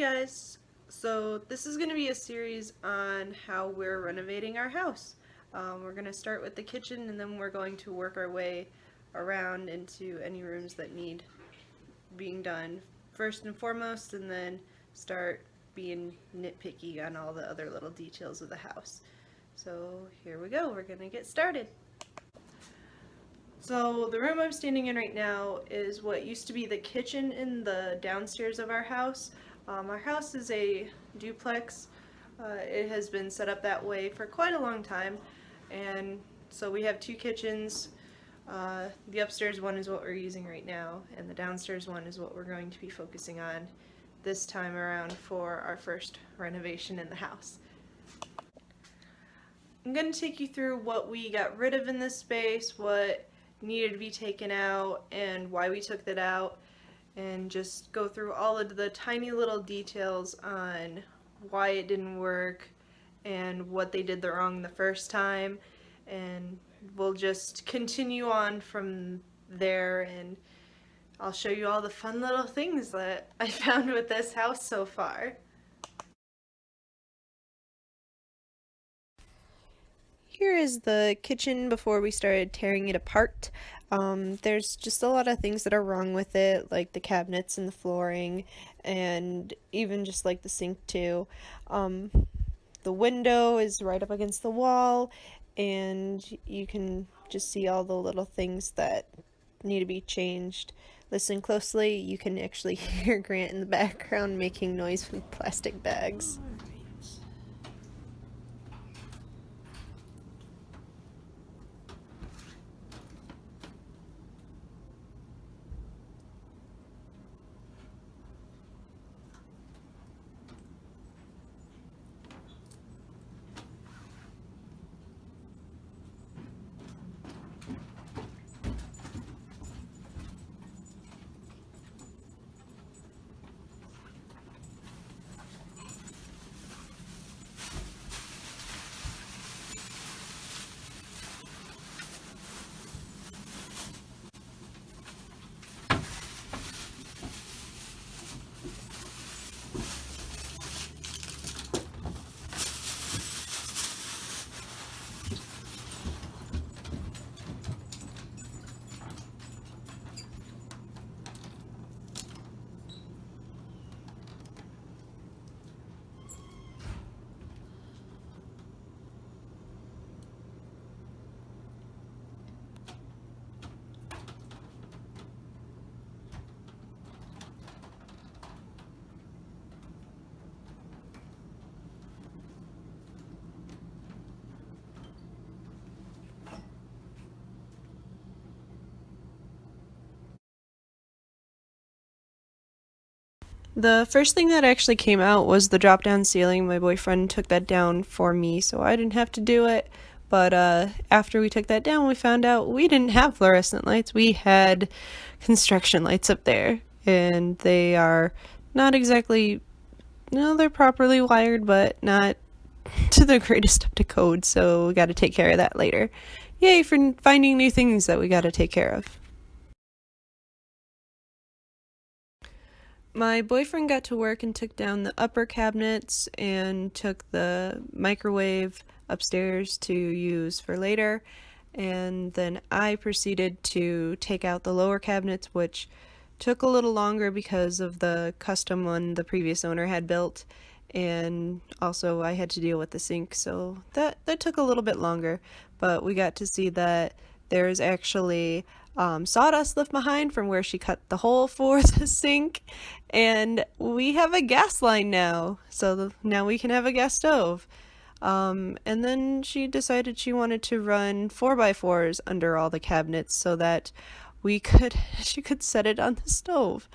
Guys, so this is going to be a series on how we're renovating our house. We're going to start with the kitchen and then we're going to work our way around into any rooms that need being done first and foremost, and then start being nitpicky on all the other little details of the house. So here we go, we're going to get started. So the room I'm standing in right now is what used to be the kitchen in the downstairs of our house. Our house is a duplex. It has been set up that way for quite a long time, and so we have two kitchens. The upstairs one is what we're using right now, and the downstairs one is what we're going to be focusing on this time around for our first renovation in the house. I'm going to take you through what we got rid of in this space, what needed to be taken out, and why we took that out, and just go through all of the tiny little details on why it didn't work and what they did wrong the first time, and we'll just continue on from there, and I'll show you all the fun little things that I found with this house so far. Here is the kitchen before we started tearing it apart. There's just a lot of things that are wrong with it, like the cabinets and the flooring, and even just like the sink too. The window is right up against the wall, and you can just see all the little things that need to be changed. Listen closely, you can actually hear Grant in the background making noise with plastic bags. The first thing that actually came out was the drop down ceiling. My boyfriend took that down for me, so I didn't have to do it. But after we took that down, we found out we didn't have fluorescent lights. We had construction lights up there, and they are not exactly, no, they're properly wired, but not to the greatest up to code, so we gotta take care of that later. Yay for finding new things that we gotta take care of. My boyfriend got to work and took down the upper cabinets and took the microwave upstairs to use for later, and then I proceeded to take out the lower cabinets, which took a little longer because of the custom one the previous owner had built, and also I had to deal with the sink, so that took a little bit longer, but we got to see that there's actually sawdust left behind from where she cut the hole for the sink, and we have a gas line now, so now we can have a gas stove. And then she decided she wanted to run 4x4s under all the cabinets so that she could set it on the stove,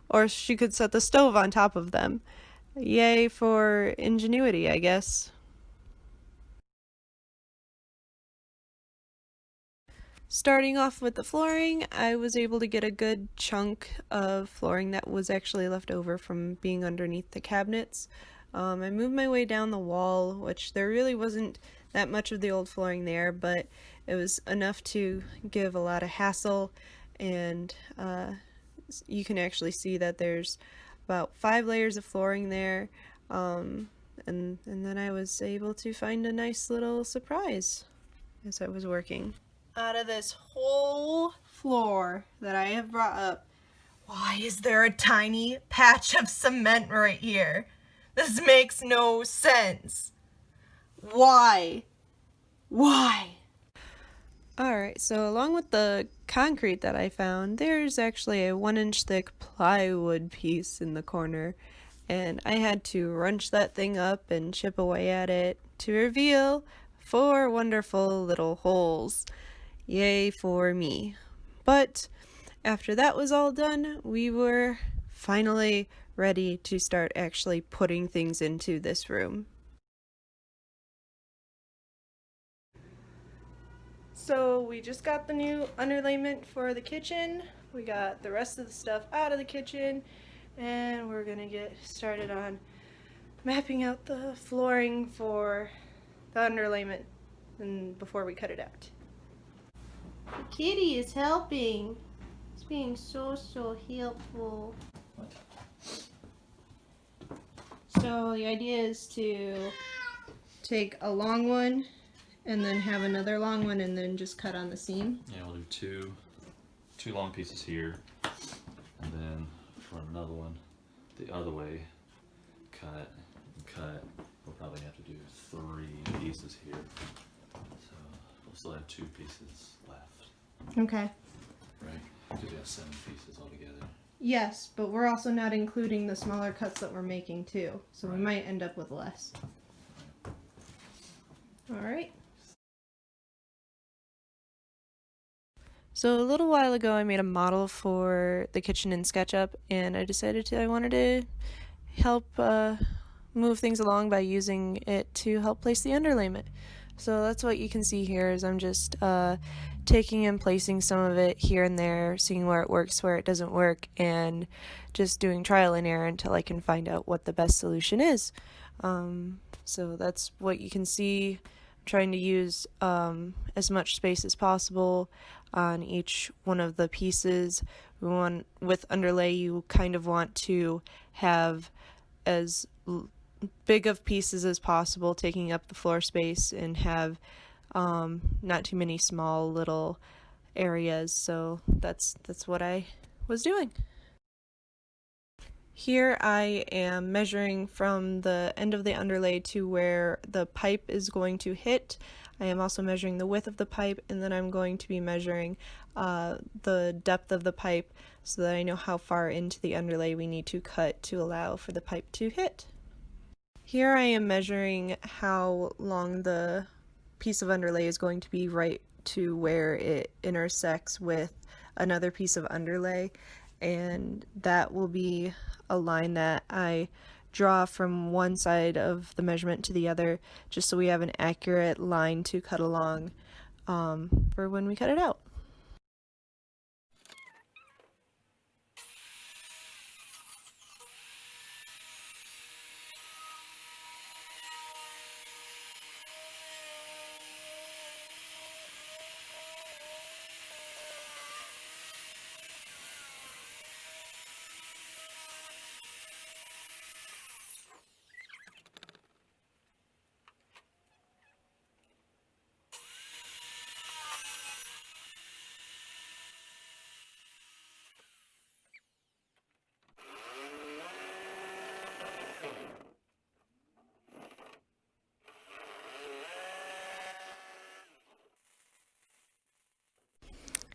or she could set the stove on top of them. Yay for ingenuity, I guess. Starting off with the flooring, I was able to get a good chunk of flooring that was actually left over from being underneath the cabinets. I moved my way down the wall, which there really wasn't that much of the old flooring there, but it was enough to give a lot of hassle, and you can actually see that there's about 5 layers of flooring there, and then I was able to find a nice little surprise as I was working. Out of this whole floor that I have brought up, why is there a tiny patch of cement right here? This makes no sense. Why? Why? Alright, so along with the concrete that I found, there's actually a 1-inch thick plywood piece in the corner, and I had to wrench that thing up and chip away at it to reveal 4 wonderful little holes. Yay for me. But after that was all done, we were finally ready to start actually putting things into this room. So we just got the new underlayment for the kitchen. We got the rest of the stuff out of the kitchen, and we're gonna get started on mapping out the flooring for the underlayment and before we cut it out. The kitty is helping. It's being so helpful. So the idea is to take a long one and then have another long one and then just cut on the seam. Yeah, we'll do two long pieces here, and then for another one the other way, cut and cut. We'll probably have to do 3 pieces here, so we'll still have 2 pieces left. Okay. Right? Because we have 7 pieces altogether. Yes, but we're also not including the smaller cuts that we're making too, so Right. we might end up with less. Alright. So a little while ago I made a model for the kitchen in SketchUp, and I decided I wanted to help move things along by using it to help place the underlayment. So that's what you can see here is I'm just taking and placing some of it here and there, seeing where it works, where it doesn't work, and just doing trial and error until I can find out what the best solution is. So that's what you can see. I'm trying to use as much space as possible on each one of the pieces. With underlay, you kind of want to have as big of pieces as possible taking up the floor space and have not too many small little areas, so that's what I was doing. Here I am measuring from the end of the underlay to where the pipe is going to hit. I am also measuring the width of the pipe, and then I'm going to be measuring the depth of the pipe so that I know how far into the underlay we need to cut to allow for the pipe to hit. Here I am measuring how long the piece of underlay is going to be right to where it intersects with another piece of underlay, and that will be a line that I draw from one side of the measurement to the other, just so we have an accurate line to cut along for when we cut it out.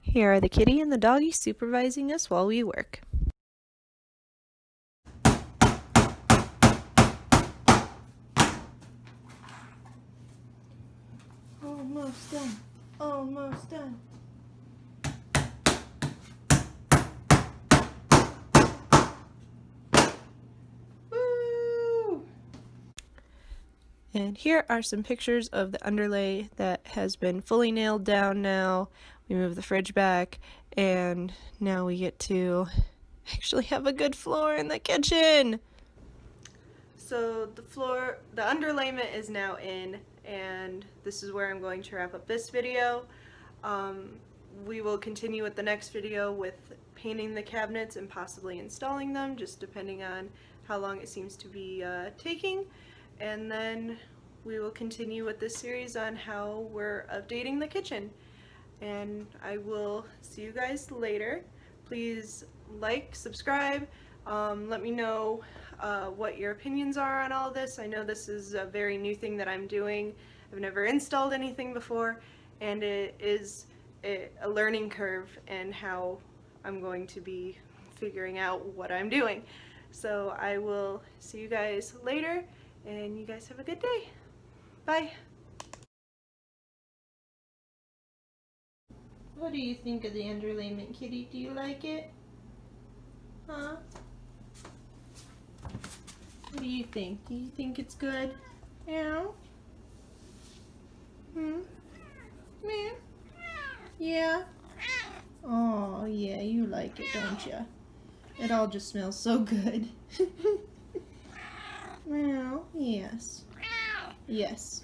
Here are the kitty and the doggy supervising us while we work. Almost done. Almost done. Woo! And here are some pictures of the underlay that has been fully nailed down now. We move the fridge back, and now we get to actually have a good floor in the kitchen. So the underlayment is now in, and this is where I'm going to wrap up this video. we will continue with the next video with painting the cabinets and possibly installing them, just depending on how long it seems to be taking. And then we will continue with this series on how we're updating the kitchen. And I will see you guys later. Please like, subscribe, let me know what your opinions are on all this. I know this is a very new thing that I'm doing. I've never installed anything before, and it is a learning curve and how I'm going to be figuring out what I'm doing. So I will see you guys later, and you guys have a good day. Bye. What do you think of the underlayment, Kitty? Do you like it? Huh? What do you think? Do you think it's good? Yeah? Yeah? Yeah? Oh, yeah, you like it, don't you? It all just smells so good. Well, yes. Yes.